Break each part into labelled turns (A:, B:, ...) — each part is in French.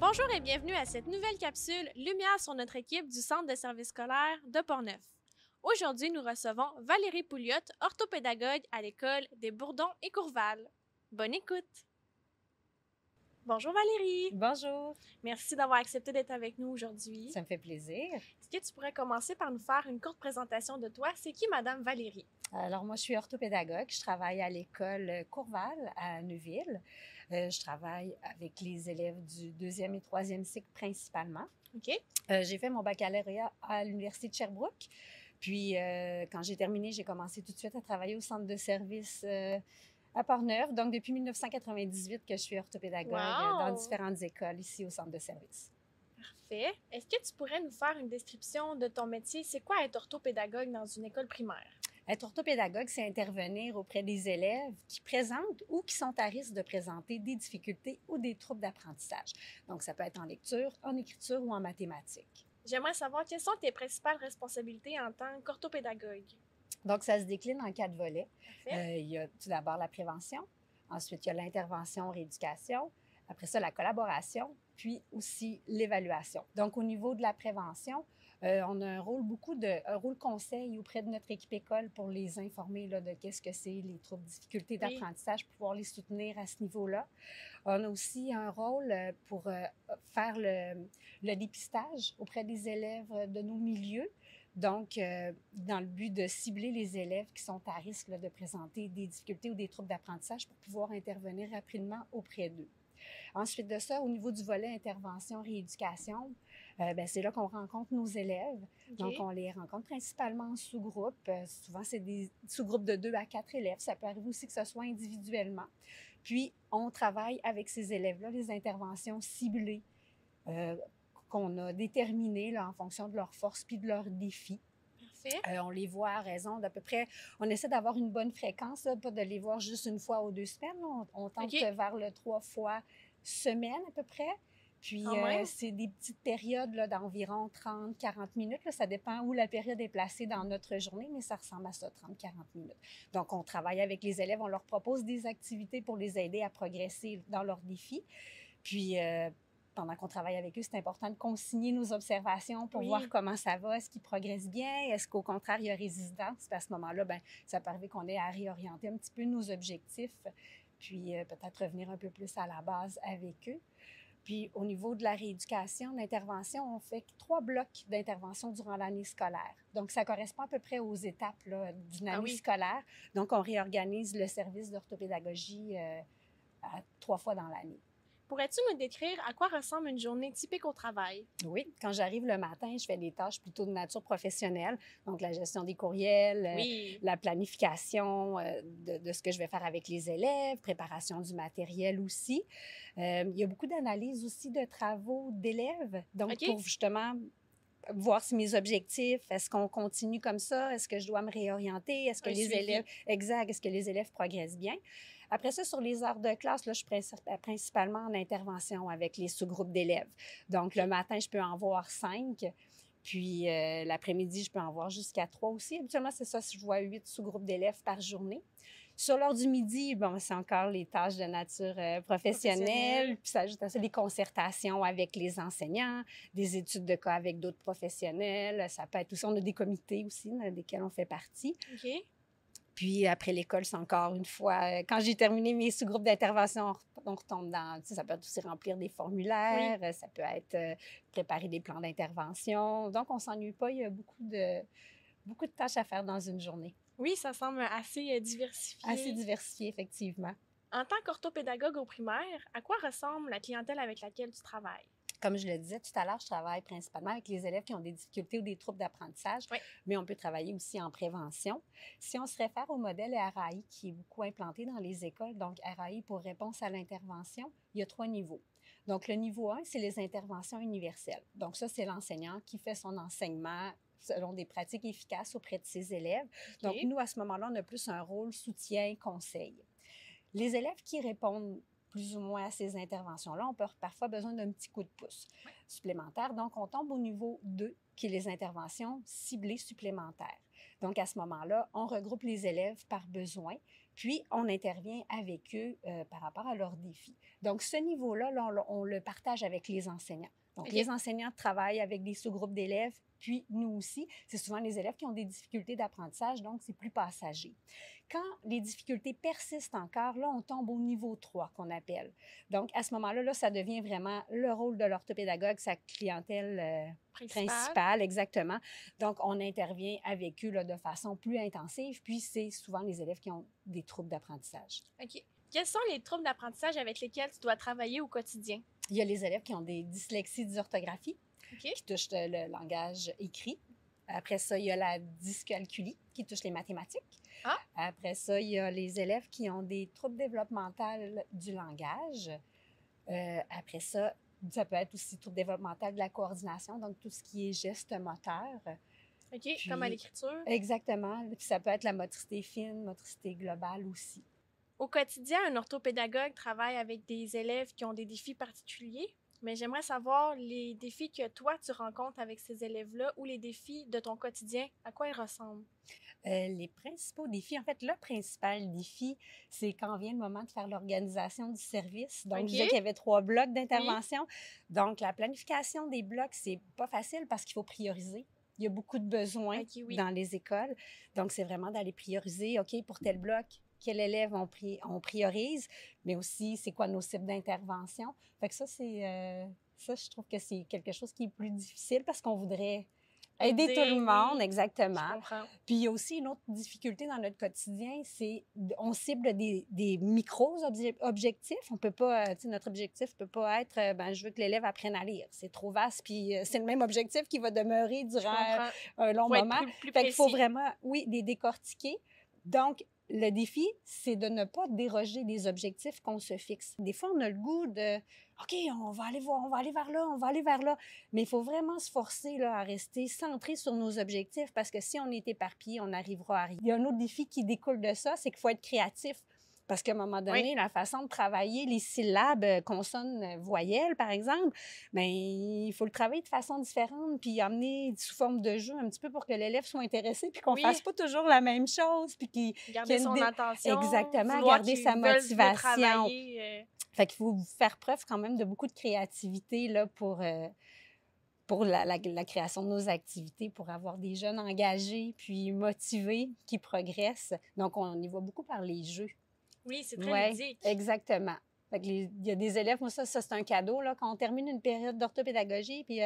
A: Bonjour et bienvenue à cette nouvelle capsule Lumière sur notre équipe du Centre de services scolaires de Portneuf. Aujourd'hui, nous recevons Valérie Pouliot, orthopédagogue à l'école des Bourdons et Courval. Bonne écoute! Bonjour Valérie!
B: Bonjour!
A: Merci d'avoir accepté d'être avec nous aujourd'hui.
B: Ça me fait plaisir.
A: Est-ce que tu pourrais commencer par nous faire une courte présentation de toi? C'est qui Madame Valérie?
B: Alors, moi, je suis orthopédagogue. Je travaille à l'école Courval à Neuville. Je travaille avec les élèves du 2e et 3e cycle principalement.
A: OK.
B: J'ai fait mon baccalauréat à l'Université de Sherbrooke. Puis, quand j'ai terminé, j'ai commencé tout de suite à travailler au centre de service à Portneuf. Donc, depuis 1998 que je suis orthopédagogue dans différentes écoles ici au centre de service.
A: Parfait. Est-ce que tu pourrais nous faire une description de ton métier? C'est quoi être orthopédagogue dans une école primaire?
B: Être orthopédagogue, c'est intervenir auprès des élèves qui présentent ou qui sont à risque de présenter des difficultés ou des troubles d'apprentissage. Donc, ça peut être en lecture, en écriture ou en mathématiques.
A: J'aimerais savoir quelles sont tes principales responsabilités en tant qu'orthopédagogue.
B: Donc, ça se décline en 4 volets.
A: Parfait.
B: Il y a tout d'abord la prévention, ensuite il y a l'intervention, rééducation, après ça la collaboration, puis aussi l'évaluation. Donc, au niveau de la prévention, on a un rôle conseil auprès de notre équipe école pour les informer là, de qu'est-ce que c'est les troubles, difficultés d'apprentissage, pour pouvoir les soutenir à ce niveau-là. On a aussi un rôle pour faire le dépistage auprès des élèves de nos milieux. Donc, dans le but de cibler les élèves qui sont à risque là, de présenter des difficultés ou des troubles d'apprentissage pour pouvoir intervenir rapidement auprès d'eux. Ensuite de ça, au niveau du volet intervention-rééducation, c'est là qu'on rencontre nos élèves. Okay. Donc, on les rencontre principalement en sous-groupe. Souvent, c'est des sous-groupes de 2 à 4 élèves. Ça peut arriver aussi que ce soit individuellement. Puis, on travaille avec ces élèves-là les interventions ciblées qu'on a déterminées là, en fonction de leurs forces puis de leurs défis. On les voit à raison d'à peu près, on essaie d'avoir une bonne fréquence, là, pas de les voir juste une fois ou 2 semaines. On tente vers le 3 fois semaine à peu près. Puis, c'est des petites périodes là, d'environ 30-40 minutes. Là, ça dépend où la période est placée dans notre journée, mais ça ressemble à ça, 30-40 minutes. Donc, on travaille avec les élèves, on leur propose des activités pour les aider à progresser dans leurs défis. Puis, pendant qu'on travaille avec eux, c'est important de consigner nos observations pour voir comment ça va, est-ce qu'ils progressent bien, est-ce qu'au contraire, il y a résistance. Puis à ce moment-là, ça peut arriver qu'on ait à réorienter un petit peu nos objectifs, puis peut-être revenir un peu plus à la base avec eux. Puis au niveau de la rééducation, l'intervention, on fait 3 blocs d'intervention durant l'année scolaire. Donc, ça correspond à peu près aux étapes là, d'une année scolaire. Donc, on réorganise le service d'orthopédagogie 3 fois dans l'année.
A: Pourrais-tu me décrire à quoi ressemble une journée typique au travail?
B: Oui, quand j'arrive le matin, je fais des tâches plutôt de nature professionnelle, donc la gestion des courriels, la planification de ce que je vais faire avec les élèves, préparation du matériel aussi. Il y a beaucoup d'analyses aussi de travaux d'élèves, donc pour justement voir si mes objectifs, est-ce qu'on continue comme ça? Est-ce que je dois me réorienter? Est-ce que est-ce que les élèves progressent bien? Après ça, sur les heures de classe, là, je suis principalement en intervention avec les sous-groupes d'élèves. Donc, le matin, je peux en voir 5. Puis, l'après-midi, je peux en voir jusqu'à 3 aussi. Habituellement, c'est ça, je vois 8 sous-groupes d'élèves par journée. Sur l'heure du midi, c'est encore les tâches de nature professionnelle. Puis, ça ajoute à ça des concertations avec les enseignants, des études de cas avec d'autres professionnels. Ça peut être aussi, on a des comités aussi, desquels on fait partie.
A: OK.
B: Puis après l'école, c'est encore une fois, quand j'ai terminé mes sous-groupes d'intervention, on retombe dans, ça peut être aussi remplir des formulaires, ça peut être préparer des plans d'intervention. Donc, on ne s'ennuie pas, il y a beaucoup de tâches à faire dans une journée.
A: Oui, ça semble assez diversifié.
B: Assez diversifié, effectivement.
A: En tant qu'orthopédagogue au primaire, à quoi ressemble la clientèle avec laquelle tu travailles?
B: Comme je le disais tout à l'heure, je travaille principalement avec les élèves qui ont des difficultés ou des troubles d'apprentissage, mais on peut travailler aussi en prévention. Si on se réfère au modèle RAI qui est beaucoup implanté dans les écoles, donc RAI pour réponse à l'intervention, il y a 3 niveaux. Donc, le niveau 1, c'est les interventions universelles. Donc, ça, c'est l'enseignant qui fait son enseignement selon des pratiques efficaces auprès de ses élèves. Donc, nous, à ce moment-là, on a plus un rôle soutien, conseil. Les élèves qui répondent plus ou moins à ces interventions-là, on peut parfois besoin d'un petit coup de pouce supplémentaire. Donc, on tombe au niveau 2, qui est les interventions ciblées supplémentaires. Donc, à ce moment-là, on regroupe les élèves par besoin, puis on intervient avec eux par rapport à leurs défis. Donc, ce niveau-là, là, on le partage avec les enseignants. Donc, les enseignants travaillent avec des sous-groupes d'élèves, puis nous aussi. C'est souvent les élèves qui ont des difficultés d'apprentissage, donc c'est plus passager. Quand les difficultés persistent encore, là, on tombe au niveau 3 qu'on appelle. Donc, à ce moment-là, là, ça devient vraiment le rôle de l'orthopédagogue, sa clientèle principale, exactement. Donc, on intervient avec eux là, de façon plus intensive, puis c'est souvent les élèves qui ont des troubles d'apprentissage.
A: OK. Quels sont les troubles d'apprentissage avec lesquels tu dois travailler au quotidien?
B: Il y a les élèves qui ont des dyslexies, dysorthographie,
A: OK.
B: qui touchent le langage écrit. Après ça, il y a la dyscalculie, qui touche les mathématiques.
A: Ah.
B: Après ça, il y a les élèves qui ont des troubles développementaux du langage. Après ça, ça peut être aussi trouble développemental de la coordination, donc tout ce qui est geste moteur.
A: OK,
B: Puis,
A: comme à l'écriture.
B: Exactement. Puis ça peut être la motricité fine, motricité globale aussi.
A: Au quotidien, un orthopédagogue travaille avec des élèves qui ont des défis particuliers, mais j'aimerais savoir les défis que toi, tu rencontres avec ces élèves-là ou les défis de ton quotidien, à quoi ils ressemblent?
B: Les principaux défis, en fait, le principal défi, c'est quand vient le moment de faire l'organisation du service. Donc, je disais qu'il y avait 3 blocs d'intervention. Oui. Donc, la planification des blocs, c'est pas facile parce qu'il faut prioriser. Il y a beaucoup de besoins dans les écoles. Donc, c'est vraiment d'aller prioriser, OK, pour tel bloc, quel élève on priorise, mais aussi, c'est quoi nos cibles d'intervention. Fait que ça, ça, je trouve que c'est quelque chose qui est plus difficile parce qu'on voudrait aider tout le monde, exactement.
A: Je comprends.
B: Puis, il y a aussi une autre difficulté dans notre quotidien, c'est on cible des micros-objectifs. On peut pas, notre objectif ne peut pas être, je veux que l'élève apprenne à lire. C'est trop vaste, puis c'est le même objectif qui va demeurer durant un long moment. Fait qu'il faut vraiment, oui, les décortiquer. Donc, le défi, c'est de ne pas déroger des objectifs qu'on se fixe. Des fois, on a le goût de « OK, on va aller vers là, on va aller vers là ». Mais il faut vraiment se forcer là, à rester centré sur nos objectifs parce que si on est éparpillé, on arrivera à rien. Il y a un autre défi qui découle de ça, c'est qu'il faut être créatif. Parce qu'à un moment donné, la façon de travailler les syllabes, consonnes, voyelles, par exemple, bien, il faut le travailler de façon différente puis amener sous forme de jeu un petit peu pour que l'élève soit intéressé puis qu'on ne fasse pas toujours la même chose. Puis
A: garder son attention.
B: Exactement, garder sa motivation. Fait qu'il faut faire preuve quand même de beaucoup de créativité là, pour la création de nos activités, pour avoir des jeunes engagés puis motivés qui progressent. Donc, on y va beaucoup par les jeux.
A: Oui, c'est très ludique.
B: Exactement. Fait que il y a des élèves, moi, ça c'est un cadeau. Là, quand on termine une période d'orthopédagogie, puis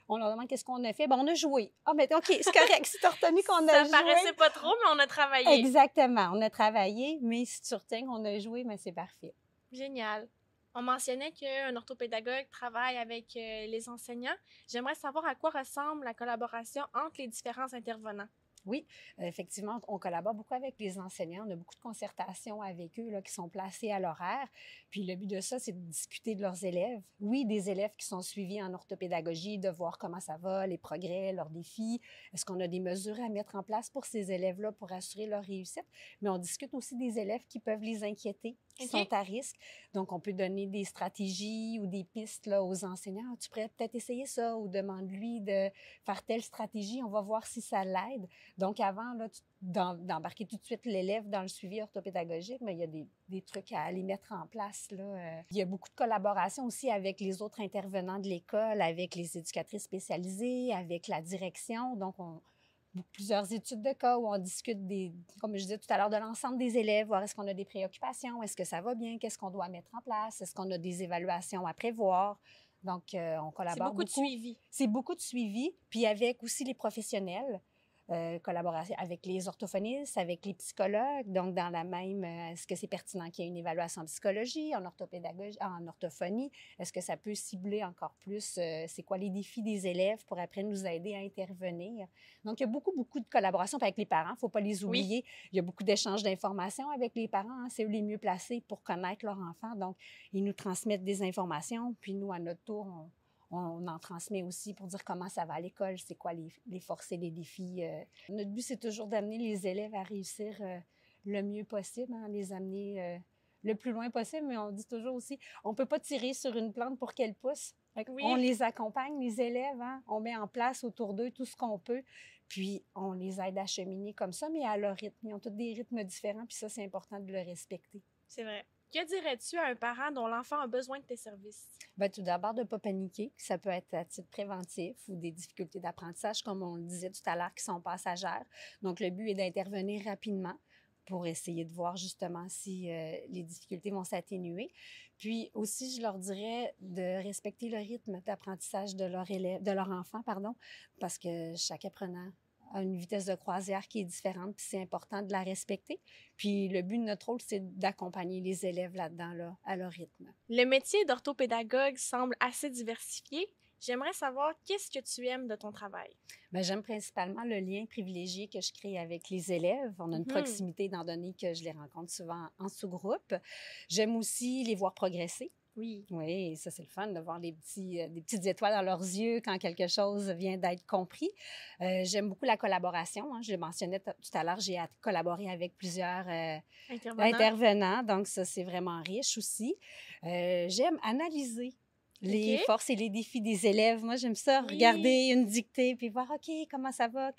B: on leur demande qu'est-ce qu'on a fait. Bien, on a joué. Ah, mais OK, c'est correct. Si tu as retenu qu'on a joué.
A: Ça paraissait pas trop, mais on a travaillé.
B: Exactement. On a travaillé, mais si tu retiens qu'on a joué, mais c'est parfait.
A: Génial. On mentionnait qu'un orthopédagogue travaille avec les enseignants. J'aimerais savoir à quoi ressemble la collaboration entre les différents intervenants.
B: Oui, effectivement, on collabore beaucoup avec les enseignants. On a beaucoup de concertations avec eux là, qui sont placées à l'horaire. Puis le but de ça, c'est de discuter de leurs élèves. Oui, des élèves qui sont suivis en orthopédagogie, de voir comment ça va, les progrès, leurs défis. Est-ce qu'on a des mesures à mettre en place pour ces élèves-là pour assurer leur réussite? Mais on discute aussi des élèves qui peuvent les inquiéter, qui sont à risque. Donc, on peut donner des stratégies ou des pistes là, aux enseignants. Tu pourrais peut-être essayer ça ou demande-lui de faire telle stratégie. On va voir si ça l'aide. Donc, avant là, d'embarquer tout de suite l'élève dans le suivi orthopédagogique, mais il y a des trucs à aller mettre en place. Là. Il y a beaucoup de collaboration aussi avec les autres intervenants de l'école, avec les éducatrices spécialisées, avec la direction. Donc, plusieurs études de cas où on discute, comme je disais tout à l'heure, de l'ensemble des élèves, voir est-ce qu'on a des préoccupations, est-ce que ça va bien, qu'est-ce qu'on doit mettre en place, est-ce qu'on a des évaluations à prévoir. Donc, on collabore beaucoup.
A: C'est beaucoup de suivi.
B: C'est beaucoup de suivi, puis avec aussi les professionnels. Collaboration avec les orthophonistes, avec les psychologues. Donc, dans la même, est-ce que c'est pertinent qu'il y ait une évaluation en psychologie, en orthopédagogie, en orthophonie? Est-ce que ça peut cibler encore plus c'est quoi les défis des élèves pour après nous aider à intervenir? Donc, il y a beaucoup, beaucoup de collaboration avec les parents. Il ne faut pas les oublier. Oui. Il y a beaucoup d'échanges d'informations avec les parents. Hein. C'est eux les mieux placés pour connaître leur enfant. Donc, ils nous transmettent des informations. Puis nous, à notre tour, on en transmet aussi pour dire comment ça va à l'école, c'est quoi les forces et les défis. Notre but, c'est toujours d'amener les élèves à réussir le mieux possible, hein, les amener le plus loin possible, mais on dit toujours aussi, on ne peut pas tirer sur une plante pour qu'elle pousse. Oui. On les accompagne, les élèves, hein, on met en place autour d'eux tout ce qu'on peut. Puis, on les aide à cheminer comme ça, mais à leur rythme. Ils ont tous des rythmes différents, puis ça, c'est important de le respecter.
A: C'est vrai. Que dirais-tu à un parent dont l'enfant a besoin de tes services?
B: Bien, tout d'abord, de ne pas paniquer. Ça peut être à titre préventif ou des difficultés d'apprentissage, comme on le disait tout à l'heure, qui sont passagères. Donc, le but est d'intervenir rapidement pour essayer de voir justement si les difficultés vont s'atténuer. Puis aussi, je leur dirais de respecter le rythme d'apprentissage de leur enfant, parce que chaque apprenant a une vitesse de croisière qui est différente, puis c'est important de la respecter. Puis le but de notre rôle, c'est d'accompagner les élèves là-dedans, là, à leur rythme.
A: Le métier d'orthopédagogue semble assez diversifié. J'aimerais savoir qu'est-ce que tu aimes de ton travail.
B: Bien, j'aime principalement le lien privilégié que je crée avec les élèves. On a une proximité étant donné que je les rencontre souvent en sous-groupe. J'aime aussi les voir progresser.
A: Oui.
B: Oui, ça, c'est le fun de voir des petites étoiles dans leurs yeux quand quelque chose vient d'être compris. J'aime beaucoup la collaboration. Hein. Je le mentionnais tout à l'heure, j'ai collaboré avec plusieurs intervenants. Donc, ça, c'est vraiment riche aussi. J'aime analyser les forces et les défis des élèves. Moi, j'aime ça, regarder une dictée puis voir, OK, comment ça va?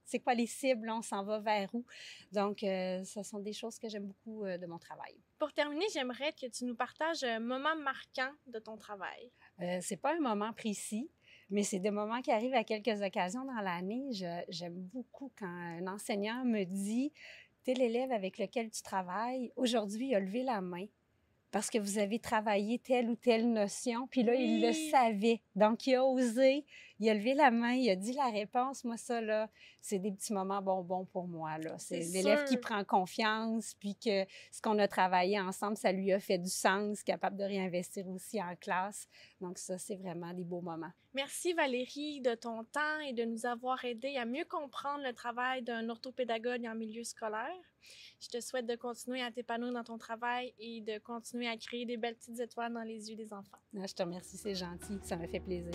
B: C'est quoi les cibles? On s'en va vers où? Donc, ce sont des choses que j'aime beaucoup de mon travail.
A: Pour terminer, j'aimerais que tu nous partages un moment marquant de ton travail.
B: C'est pas un moment précis, mais c'est des moments qui arrivent à quelques occasions dans l'année. J'aime beaucoup quand un enseignant me dit « Tel élève avec lequel tu travailles, aujourd'hui, il a levé la main parce que vous avez travaillé telle ou telle notion. » Puis là, il le savait. Donc, il a osé, il a levé la main, il a dit la réponse. Moi, ça, là, c'est des petits moments bonbons pour moi, là. C'est l'élève qui prend confiance, puis que ce qu'on a travaillé ensemble, ça lui a fait du sens, capable de réinvestir aussi en classe. Donc, ça, c'est vraiment des beaux moments.
A: Merci Valérie de ton temps et de nous avoir aidés à mieux comprendre le travail d'un orthopédagogue en milieu scolaire. Je te souhaite de continuer à t'épanouir dans ton travail et de continuer à créer des belles petites étoiles dans les yeux des enfants.
B: Je te remercie, c'est gentil. Ça m'a fait plaisir.